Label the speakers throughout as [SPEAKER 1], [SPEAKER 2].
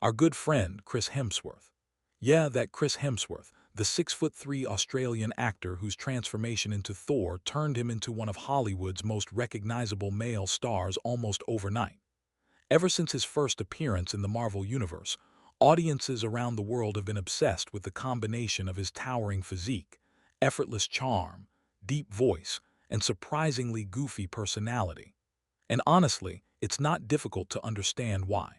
[SPEAKER 1] Our good friend, Chris Hemsworth. Yeah, that Chris Hemsworth, the 6'3" Australian actor whose transformation into Thor turned him into one of Hollywood's most recognizable male stars almost overnight. Ever since his first appearance in the Marvel Universe, audiences around the world have been obsessed with the combination of his towering physique, effortless charm, deep voice, and surprisingly goofy personality. And honestly, it's not difficult to understand why.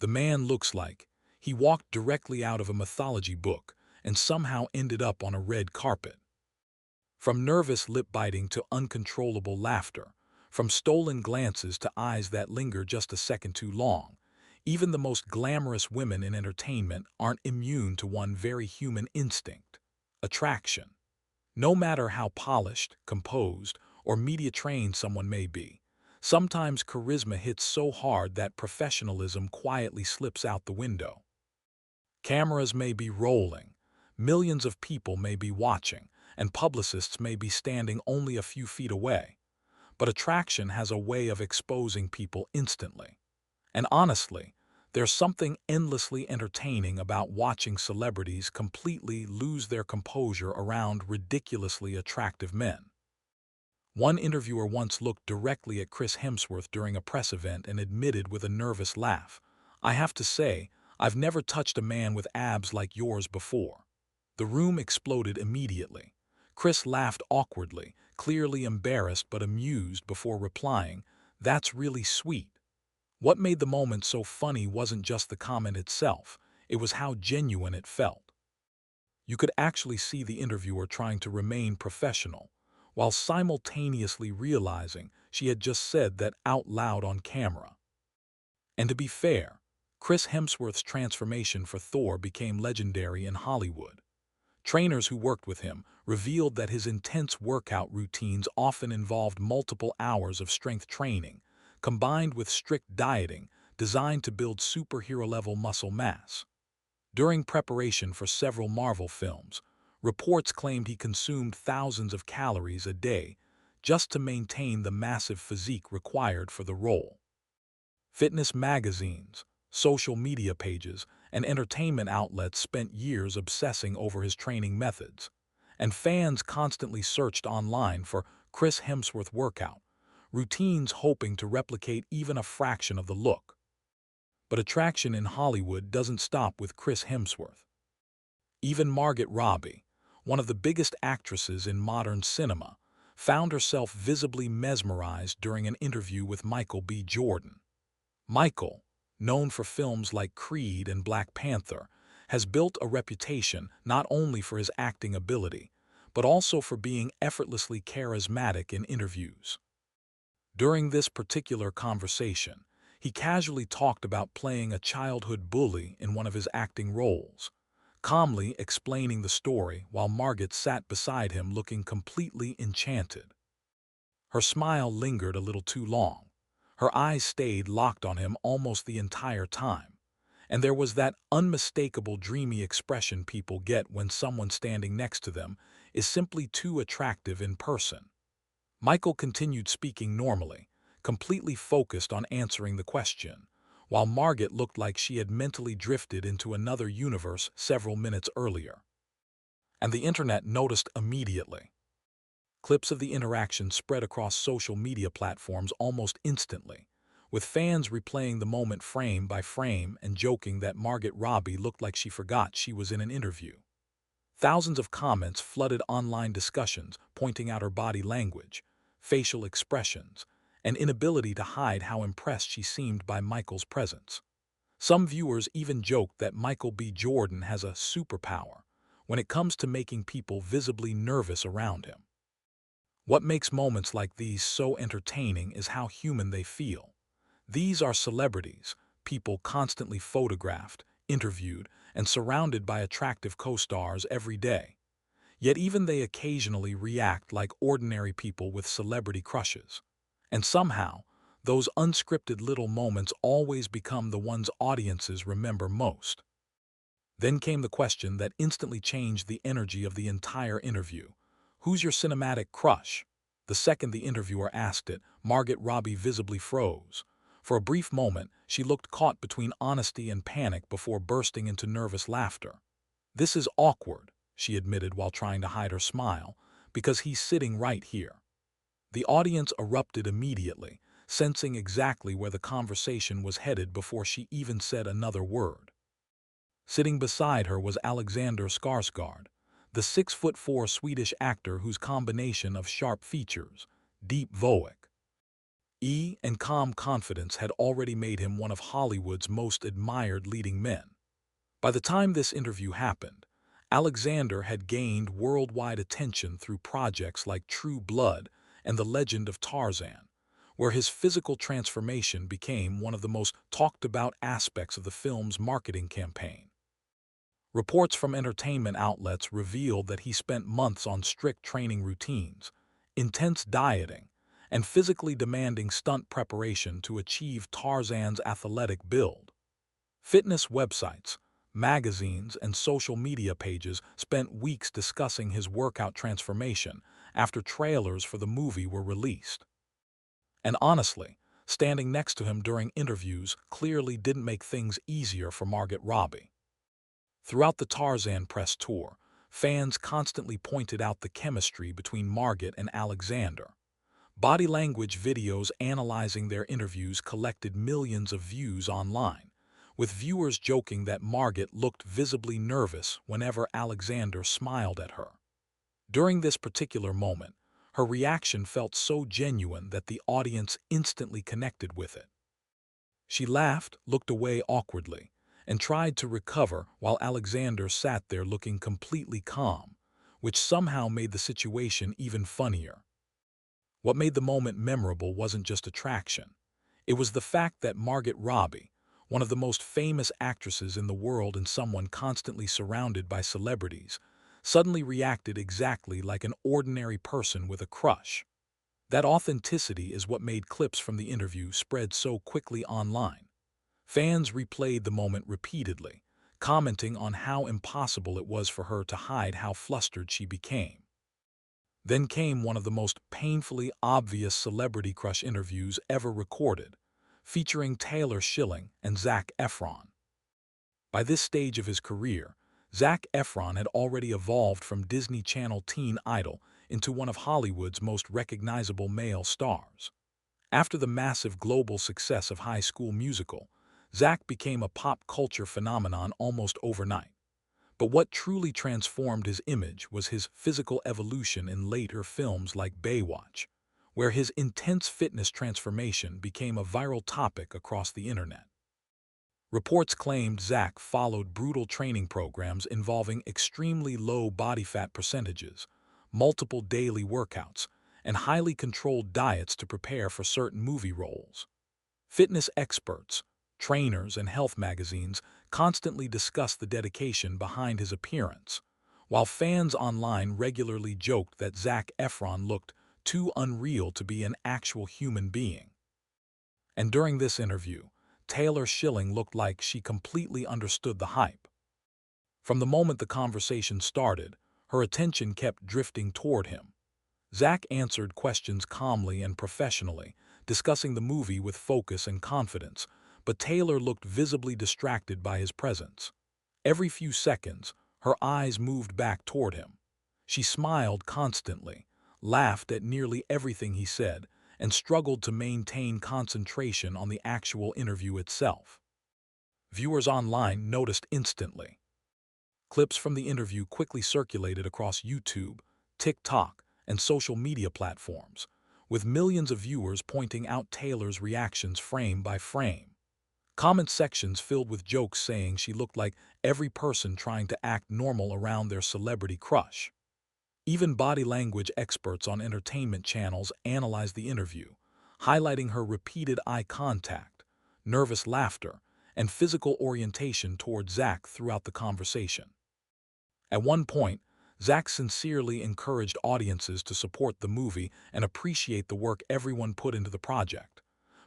[SPEAKER 1] The man looks like he walked directly out of a mythology book and somehow ended up on a red carpet. From nervous lip-biting to uncontrollable laughter, from stolen glances to eyes that linger just a second too long, even the most glamorous women in entertainment aren't immune to one very human instinct: attraction. No matter how polished, composed, or media-trained someone may be, sometimes charisma hits so hard that professionalism quietly slips out the window. Cameras may be rolling, millions of people may be watching, and publicists may be standing only a few feet away, but attraction has a way of exposing people instantly. And honestly, there's something endlessly entertaining about watching celebrities completely lose their composure around ridiculously attractive men. One interviewer once looked directly at Chris Hemsworth during a press event and admitted with a nervous laugh, "I have to say, I've never touched a man with abs like yours before." The room exploded immediately. Chris laughed awkwardly, clearly embarrassed but amused before replying, "That's really sweet." What made the moment so funny wasn't just the comment itself, it was how genuine it felt. You could actually see the interviewer trying to remain professional, while simultaneously realizing she had just said that out loud on camera. And to be fair, Chris Hemsworth's transformation for Thor became legendary in Hollywood. Trainers who worked with him revealed that his intense workout routines often involved multiple hours of strength training, combined with strict dieting designed to build superhero-level muscle mass. During preparation for several Marvel films, reports claimed he consumed thousands of calories a day just to maintain the massive physique required for the role. Fitness magazines, social media pages, and entertainment outlets spent years obsessing over his training methods, and fans constantly searched online for Chris Hemsworth workout routines hoping to replicate even a fraction of the look. But attraction in Hollywood doesn't stop with Chris Hemsworth. Even Margot Robbie, one of the biggest actresses in modern cinema, found herself visibly mesmerized during an interview with Michael B. Jordan. Michael, known for films like Creed and Black Panther, has built a reputation not only for his acting ability, but also for being effortlessly charismatic in interviews. During this particular conversation, he casually talked about playing a childhood bully in one of his acting roles, calmly explaining the story while Margot sat beside him looking completely enchanted. Her smile lingered a little too long. Her eyes stayed locked on him almost the entire time, and there was that unmistakable dreamy expression people get when someone standing next to them is simply too attractive in person. Michael continued speaking normally, completely focused on answering the question, while Margot looked like she had mentally drifted into another universe several minutes earlier. And the internet noticed immediately. Clips of the interaction spread across social media platforms almost instantly, with fans replaying the moment frame by frame and joking that Margot Robbie looked like she forgot she was in an interview. Thousands of comments flooded online discussions, pointing out her body language, facial expressions, and inability to hide how impressed she seemed by Michael's presence. Some viewers even joked that Michael B. Jordan has a superpower when it comes to making people visibly nervous around him. What makes moments like these so entertaining is how human they feel. These are celebrities, people constantly photographed, interviewed, and surrounded by attractive co-stars every day. Yet even they occasionally react like ordinary people with celebrity crushes. And somehow, those unscripted little moments always become the ones audiences remember most. Then came the question that instantly changed the energy of the entire interview. Who's your cinematic crush? The second the interviewer asked it, Margot Robbie visibly froze. For a brief moment, she looked caught between honesty and panic before bursting into nervous laughter. "This is awkward," she admitted while trying to hide her smile, "because he's sitting right here." The audience erupted immediately, sensing exactly where the conversation was headed before she even said another word. Sitting beside her was Alexander Skarsgård, the 6'4" Swedish actor whose combination of sharp features, deep and calm confidence had already made him one of Hollywood's most admired leading men. By the time this interview happened, Alexander had gained worldwide attention through projects like True Blood and The Legend of Tarzan, where his physical transformation became one of the most talked-about aspects of the film's marketing campaign. Reports from entertainment outlets revealed that he spent months on strict training routines, intense dieting, and physically demanding stunt preparation to achieve Tarzan's athletic build. Fitness websites, magazines, and social media pages spent weeks discussing his workout transformation after trailers for the movie were released. And honestly, standing next to him during interviews clearly didn't make things easier for Margot Robbie. Throughout the Tarzan press tour, fans constantly pointed out the chemistry between Margot and Alexander. Body language videos analyzing their interviews collected millions of views online, with viewers joking that Margot looked visibly nervous whenever Alexander smiled at her. During this particular moment, her reaction felt so genuine that the audience instantly connected with it. She laughed, looked away awkwardly, and tried to recover while Alexander sat there looking completely calm, which somehow made the situation even funnier. What made the moment memorable wasn't just attraction. It was the fact that Margot Robbie, one of the most famous actresses in the world and someone constantly surrounded by celebrities, suddenly reacted exactly like an ordinary person with a crush. That authenticity is what made clips from the interview spread so quickly online. Fans replayed the moment repeatedly, commenting on how impossible it was for her to hide how flustered she became. Then came one of the most painfully obvious celebrity crush interviews ever recorded, featuring Taylor Schilling and Zac Efron. By this stage of his career, Zac Efron had already evolved from Disney Channel teen idol into one of Hollywood's most recognizable male stars. After the massive global success of High School Musical, Zac became a pop culture phenomenon almost overnight. But what truly transformed his image was his physical evolution in later films like Baywatch, where his intense fitness transformation became a viral topic across the internet. Reports claimed Zac followed brutal training programs involving extremely low body fat percentages, multiple daily workouts, and highly controlled diets to prepare for certain movie roles. Fitness experts, trainers, and health magazines constantly discussed the dedication behind his appearance, while fans online regularly joked that Zac Efron looked too unreal to be an actual human being. And during this interview, Taylor Schilling looked like she completely understood the hype. From the moment the conversation started, her attention kept drifting toward him. Zac answered questions calmly and professionally, discussing the movie with focus and confidence, but Taylor looked visibly distracted by his presence. Every few seconds, her eyes moved back toward him. She smiled constantly, laughed at nearly everything he said, and struggled to maintain concentration on the actual interview itself. Viewers online noticed instantly. Clips from the interview quickly circulated across YouTube, TikTok, and social media platforms, with millions of viewers pointing out Taylor's reactions frame by frame. Comment sections filled with jokes saying she looked like every person trying to act normal around their celebrity crush. Even body language experts on entertainment channels analyzed the interview, highlighting her repeated eye contact, nervous laughter, and physical orientation toward Zac throughout the conversation. At one point, Zac sincerely encouraged audiences to support the movie and appreciate the work everyone put into the project.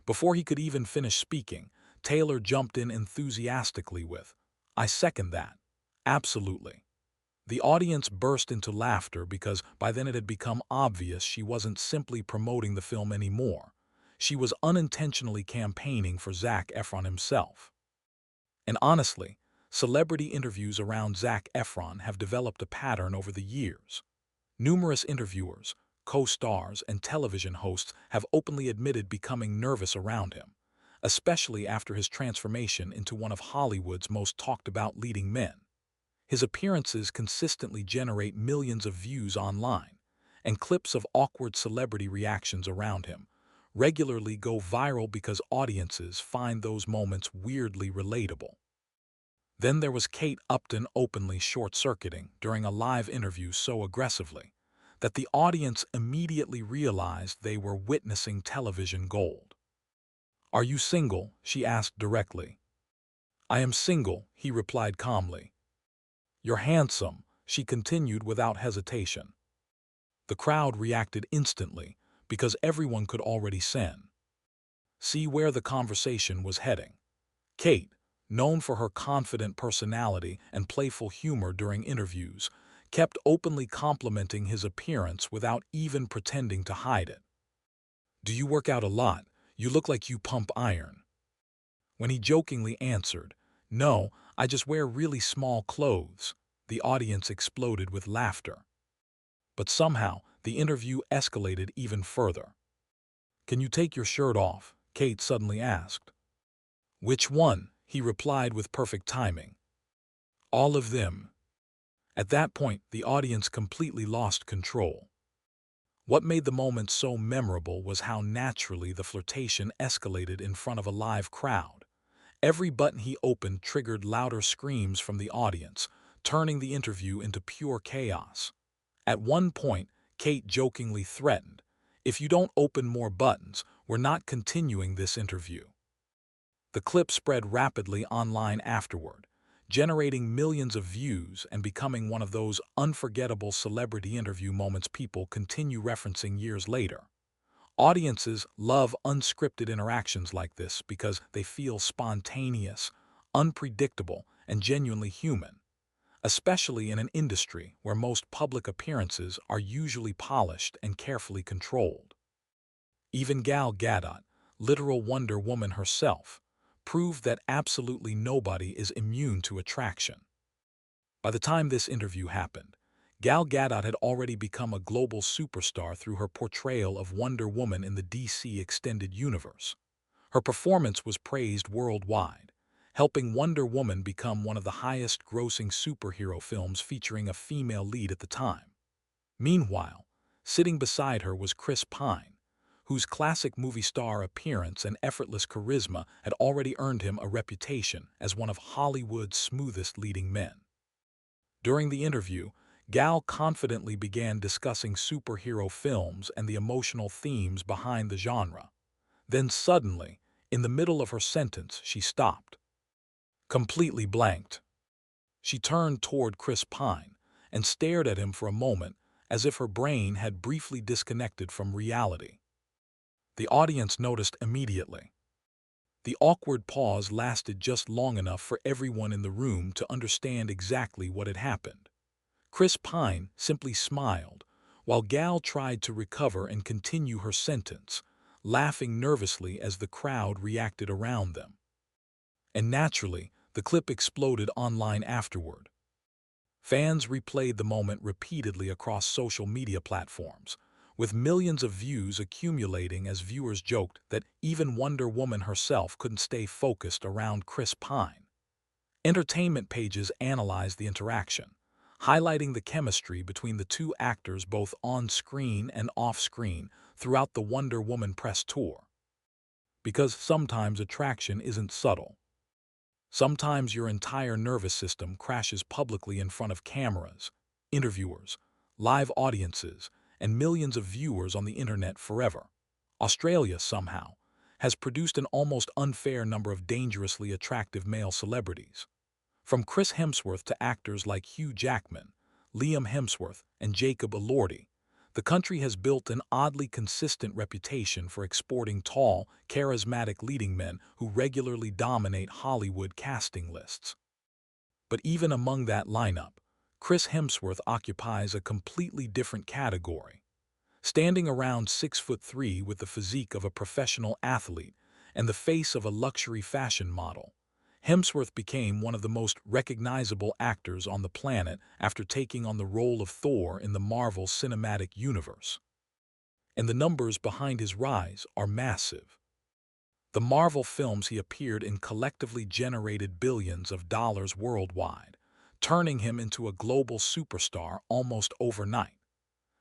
[SPEAKER 1] Before he could even finish speaking, Taylor jumped in enthusiastically with, "I second that. Absolutely." The audience burst into laughter because by then it had become obvious she wasn't simply promoting the film anymore. she was unintentionally campaigning for Zac Efron himself. And honestly, celebrity interviews around Zac Efron have developed a pattern over the years. Numerous interviewers, co-stars, and television hosts have openly admitted becoming nervous around him, especially after his transformation into one of Hollywood's most talked-about leading men. His appearances consistently generate millions of views online, and clips of awkward celebrity reactions around him regularly go viral because audiences find those moments weirdly relatable. Then there was Kate Upton openly short-circuiting during a live interview so aggressively that the audience immediately realized they were witnessing television gold. "Are you single?" she asked directly. "I am single," he replied calmly. "You're handsome," she continued without hesitation. The crowd reacted instantly because everyone could already see where the conversation was heading. Kate, known for her confident personality and playful humor during interviews, kept openly complimenting his appearance without even pretending to hide it. "Do you work out a lot? You look like you pump iron." When he jokingly answered, "No, I just wear really small clothes," the audience exploded with laughter. But somehow, the interview escalated even further. "Can you take your shirt off?" Kate suddenly asked. "Which one?" he replied with perfect timing. "All of them." At that point, the audience completely lost control. What made the moment so memorable was how naturally the flirtation escalated in front of a live crowd. Every button he opened triggered louder screams from the audience, turning the interview into pure chaos. At one point, Kate jokingly threatened, "If you don't open more buttons, we're not continuing this interview." The clip spread rapidly online afterward, generating millions of views and becoming one of those unforgettable celebrity interview moments people continue referencing years later. Audiences love unscripted interactions like this because they feel spontaneous, unpredictable, and genuinely human, especially in an industry where most public appearances are usually polished and carefully controlled. Even Gal Gadot, literal Wonder Woman herself, proved that absolutely nobody is immune to attraction. By the time this interview happened, Gal Gadot had already become a global superstar through her portrayal of Wonder Woman in the DC Extended Universe. Her performance was praised worldwide, helping Wonder Woman become one of the highest-grossing superhero films featuring a female lead at the time. Meanwhile, sitting beside her was Chris Pine, whose classic movie star appearance and effortless charisma had already earned him a reputation as one of Hollywood's smoothest leading men. During the interview, Gal confidently began discussing superhero films and the emotional themes behind the genre. Then suddenly, in the middle of her sentence, she stopped, completely blanked. She turned toward Chris Pine and stared at him for a moment as if her brain had briefly disconnected from reality. The audience noticed immediately. The awkward pause lasted just long enough for everyone in the room to understand exactly what had happened. Chris Pine simply smiled, while Gal tried to recover and continue her sentence, laughing nervously as the crowd reacted around them. And naturally, the clip exploded online afterward. Fans replayed the moment repeatedly across social media platforms, with millions of views accumulating as viewers joked that even Wonder Woman herself couldn't stay focused around Chris Pine. Entertainment pages analyzed the interaction, highlighting the chemistry between the two actors both on-screen and off-screen throughout the Wonder Woman press tour. Because sometimes attraction isn't subtle. Sometimes your entire nervous system crashes publicly in front of cameras, interviewers, live audiences, and millions of viewers on the internet forever. Australia, somehow, has produced an almost unfair number of dangerously attractive male celebrities. From Chris Hemsworth to actors like Hugh Jackman, Liam Hemsworth, and Jacob Elordi, the country has built an oddly consistent reputation for exporting tall, charismatic leading men who regularly dominate Hollywood casting lists. But even among that lineup, Chris Hemsworth occupies a completely different category. Standing around 6'3" with the physique of a professional athlete and the face of a luxury fashion model, Hemsworth became one of the most recognizable actors on the planet after taking on the role of Thor in the Marvel Cinematic Universe. And the numbers behind his rise are massive. The Marvel films he appeared in collectively generated billions of dollars worldwide, turning him into a global superstar almost overnight.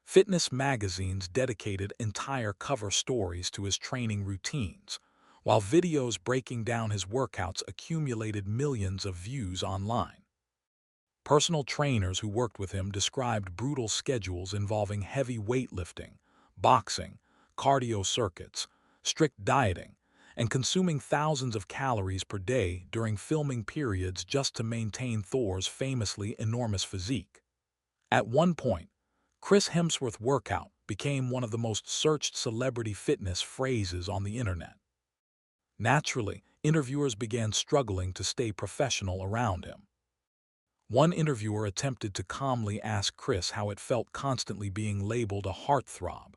[SPEAKER 1] Fitness magazines dedicated entire cover stories to his training routines, while videos breaking down his workouts accumulated millions of views online. Personal trainers who worked with him described brutal schedules involving heavy weightlifting, boxing, cardio circuits, strict dieting, and consuming thousands of calories per day during filming periods just to maintain Thor's famously enormous physique. At one point, Chris Hemsworth workout became one of the most searched celebrity fitness phrases on the internet. Naturally, interviewers began struggling to stay professional around him. One interviewer attempted to calmly ask Chris how it felt constantly being labeled a heartthrob,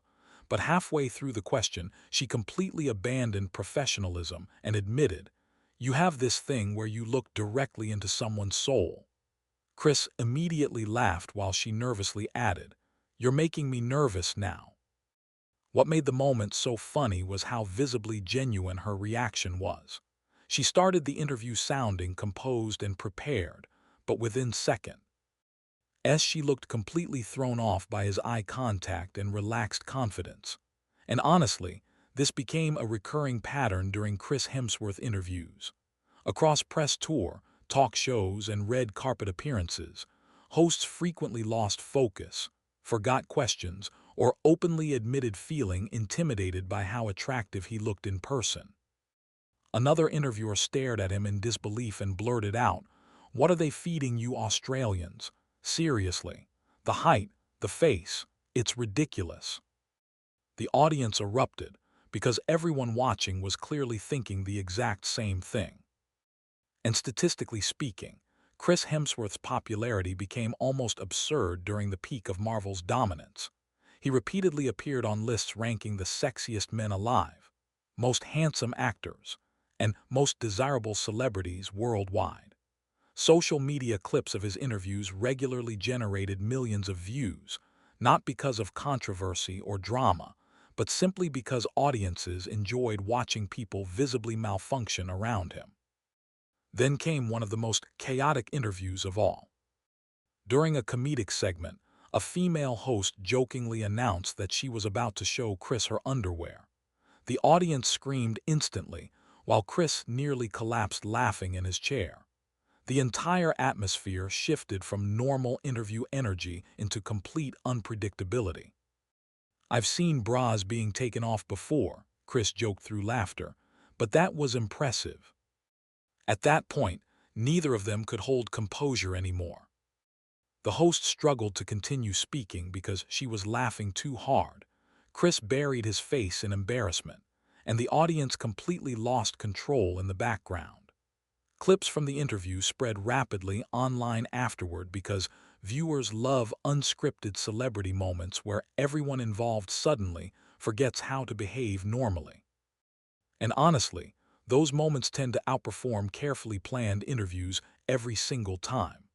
[SPEAKER 1] but halfway through the question, she completely abandoned professionalism and admitted, "You have this thing where you look directly into someone's soul." Chris immediately laughed while she nervously added, "You're making me nervous now." What made the moment so funny was how visibly genuine her reaction was. She started the interview sounding composed and prepared, but within seconds, she looked completely thrown off by his eye contact and relaxed confidence. And honestly, this became a recurring pattern during Chris Hemsworth interviews. Across press tour, talk shows, and red carpet appearances, hosts frequently lost focus, forgot questions, or openly admitted feeling intimidated by how attractive he looked in person. Another interviewer stared at him in disbelief and blurted out, "What are they feeding you Australians? Seriously. The height, the face, it's ridiculous." The audience erupted because everyone watching was clearly thinking the exact same thing. And statistically speaking, Chris Hemsworth's popularity became almost absurd during the peak of Marvel's dominance. He repeatedly appeared on lists ranking the sexiest men alive, most handsome actors, and most desirable celebrities worldwide. Social media clips of his interviews regularly generated millions of views, not because of controversy or drama, but simply because audiences enjoyed watching people visibly malfunction around him. Then came one of the most chaotic interviews of all. During a comedic segment, a female host jokingly announced that she was about to show Chris her underwear. The audience screamed instantly, while Chris nearly collapsed laughing in his chair. The entire atmosphere shifted from normal interview energy into complete unpredictability. "I've seen bras being taken off before," Chris joked through laughter, "but that was impressive." At that point, neither of them could hold composure anymore. The host struggled to continue speaking because she was laughing too hard. Chris buried his face in embarrassment, and the audience completely lost control in the background. Clips from the interview spread rapidly online afterward because viewers love unscripted celebrity moments where everyone involved suddenly forgets how to behave normally. And honestly, those moments tend to outperform carefully planned interviews every single time.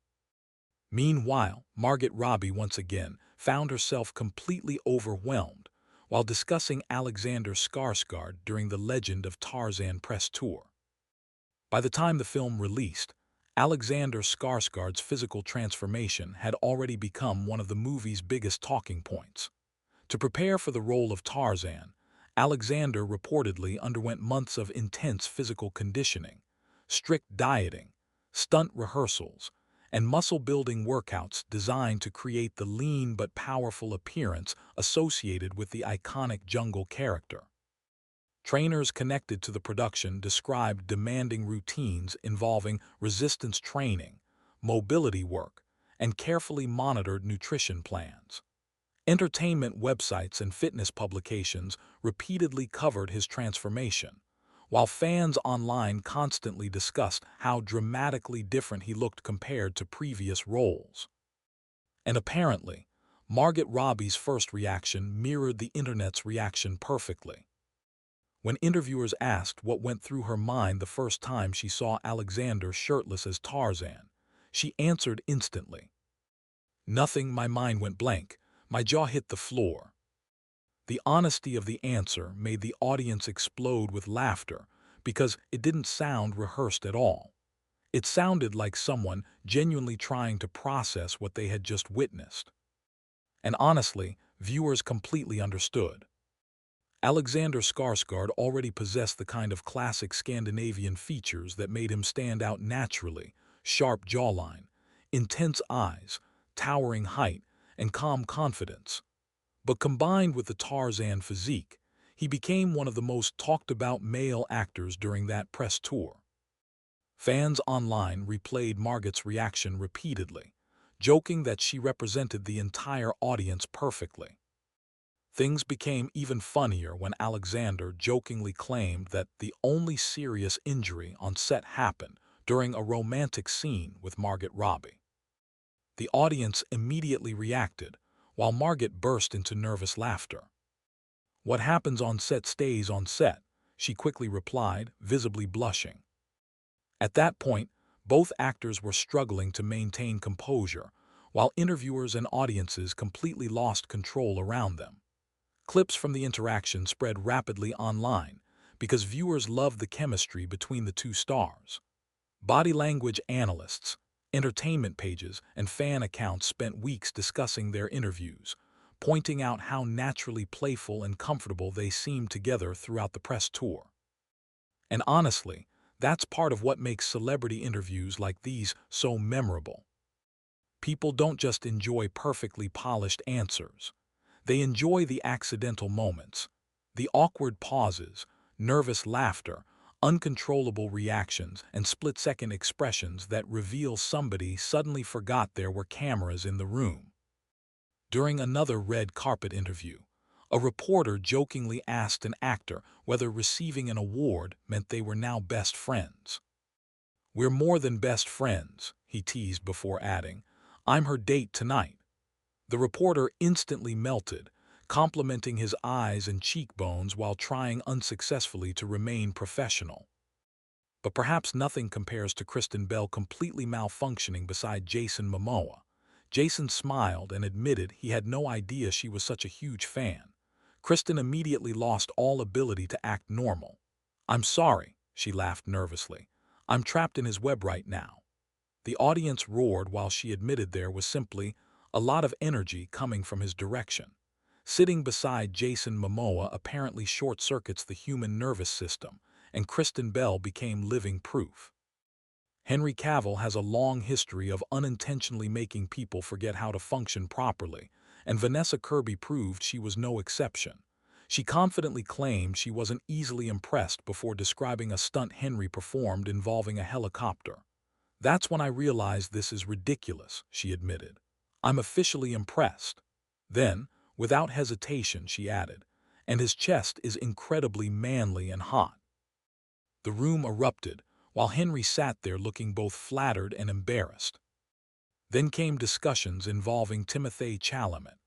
[SPEAKER 1] Meanwhile, Margot Robbie once again found herself completely overwhelmed while discussing Alexander Skarsgård during the Legend of Tarzan press tour. By the time the film released, Alexander Skarsgård's physical transformation had already become one of the movie's biggest talking points. To prepare for the role of Tarzan, Alexander reportedly underwent months of intense physical conditioning, strict dieting, stunt rehearsals, and muscle-building workouts designed to create the lean but powerful appearance associated with the iconic jungle character. Trainers connected to the production described demanding routines involving resistance training, mobility work, and carefully monitored nutrition plans. Entertainment websites and fitness publications repeatedly covered his transformation, while fans online constantly discussed how dramatically different he looked compared to previous roles. And apparently, Margot Robbie's first reaction mirrored the internet's reaction perfectly. When interviewers asked what went through her mind the first time she saw Alexander shirtless as Tarzan, she answered instantly. "Nothing, my mind went blank. My jaw hit the floor." The honesty of the answer made the audience explode with laughter because it didn't sound rehearsed at all. It sounded like someone genuinely trying to process what they had just witnessed. And honestly, viewers completely understood. Alexander Skarsgård already possessed the kind of classic Scandinavian features that made him stand out naturally: sharp jawline, intense eyes, towering height, and calm confidence. But combined with the Tarzan physique, he became one of the most talked-about male actors during that press tour. Fans online replayed Margot's reaction repeatedly, joking that she represented the entire audience perfectly. Things became even funnier when Alexander jokingly claimed that the only serious injury on set happened during a romantic scene with Margot Robbie. The audience immediately reacted, while Margot burst into nervous laughter. "What happens on set stays on set," she quickly replied, visibly blushing. At that point, both actors were struggling to maintain composure, while interviewers and audiences completely lost control around them. Clips from the interaction spread rapidly online because viewers loved the chemistry between the two stars. Body language analysts, entertainment pages, and fan accounts spent weeks discussing their interviews, pointing out how naturally playful and comfortable they seemed together throughout the press tour. And honestly, that's part of what makes celebrity interviews like these so memorable. People don't just enjoy perfectly polished answers. They enjoy the accidental moments, the awkward pauses, nervous laughter, uncontrollable reactions, and split-second expressions that reveal somebody suddenly forgot there were cameras in the room. During another red carpet interview, a reporter jokingly asked an actor whether receiving an award meant they were now best friends. "We're more than best friends," he teased before adding, "I'm her date tonight." The reporter instantly melted, complimenting his eyes and cheekbones while trying unsuccessfully to remain professional. But perhaps nothing compares to Kristen Bell completely malfunctioning beside Jason Momoa. Jason smiled and admitted he had no idea she was such a huge fan. Kristen immediately lost all ability to act normal. "I'm sorry," she laughed nervously. "I'm trapped in his web right now." The audience roared while she admitted there was simply a lot of energy coming from his direction. Sitting beside Jason Momoa apparently short-circuits the human nervous system, and Kristen Bell became living proof. Henry Cavill has a long history of unintentionally making people forget how to function properly, and Vanessa Kirby proved she was no exception. She confidently claimed she wasn't easily impressed before describing a stunt Henry performed involving a helicopter. "That's when I realized this is ridiculous," she admitted. "I'm officially impressed." Then, without hesitation, she added, "And his chest is incredibly manly and hot." The room erupted, while Henry sat there looking both flattered and embarrassed. Then came discussions involving Timothée Chalamet.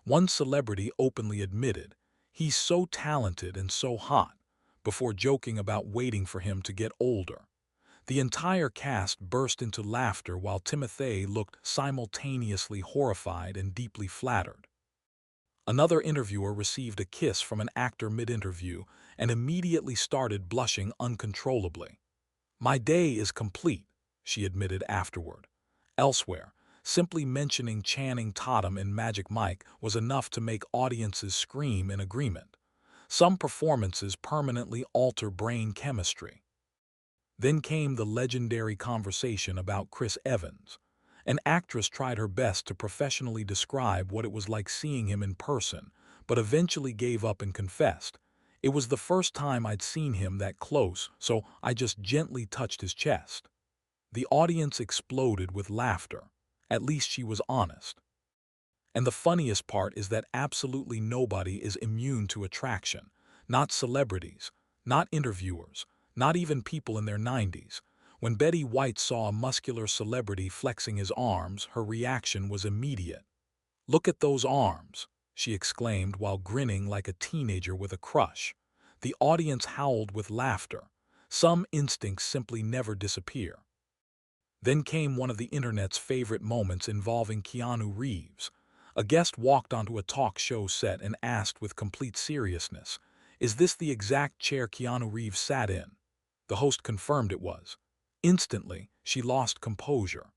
[SPEAKER 1] One celebrity openly admitted, "He's so talented and so hot," before joking about waiting for him to get older. The entire cast burst into laughter while Timothée looked simultaneously horrified and deeply flattered. Another interviewer received a kiss from an actor mid-interview and immediately started blushing uncontrollably. "My day is complete," she admitted afterward. Elsewhere, simply mentioning Channing Tatum in Magic Mike was enough to make audiences scream in agreement. Some performances permanently alter brain chemistry. Then came the legendary conversation about Chris Evans. An actress tried her best to professionally describe what it was like seeing him in person, but eventually gave up and confessed, "It was the first time I'd seen him that close, so I just gently touched his chest." The audience exploded with laughter. At least she was honest. And the funniest part is that absolutely nobody is immune to attraction. Not celebrities, not interviewers, not even people in their 90s. When Betty White saw a muscular celebrity flexing his arms, her reaction was immediate. "Look at those arms," she exclaimed while grinning like a teenager with a crush. The audience howled with laughter. Some instincts simply never disappear. Then came one of the internet's favorite moments involving Keanu Reeves. A guest walked onto a talk show set and asked with complete seriousness, "Is this the exact chair Keanu Reeves sat in?" The host confirmed it was. Instantly, she lost composure.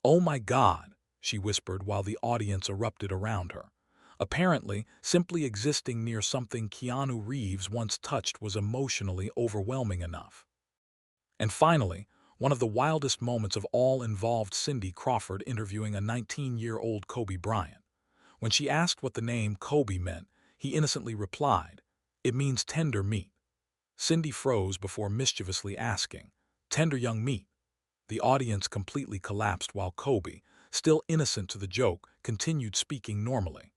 [SPEAKER 1] "Oh my God," she whispered while the audience erupted around her. Apparently, simply existing near something Keanu Reeves once touched was emotionally overwhelming enough. And finally, one of the wildest moments of all involved Cindy Crawford interviewing a 19-year-old Kobe Bryant. When she asked what the name Kobe meant, he innocently replied, "It means tender meat." Cindy froze before mischievously asking, "Tender young meat?" The audience completely collapsed while Kobe, still innocent to the joke, continued speaking normally.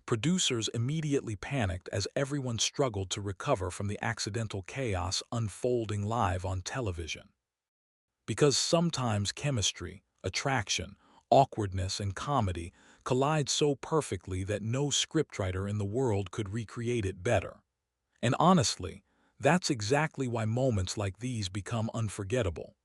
[SPEAKER 1] Producers immediately panicked as everyone struggled to recover from the accidental chaos unfolding live on television. Because sometimes chemistry, attraction, awkwardness, and comedy collide so perfectly that no scriptwriter in the world could recreate it better. And honestly, that's exactly why moments like these become unforgettable.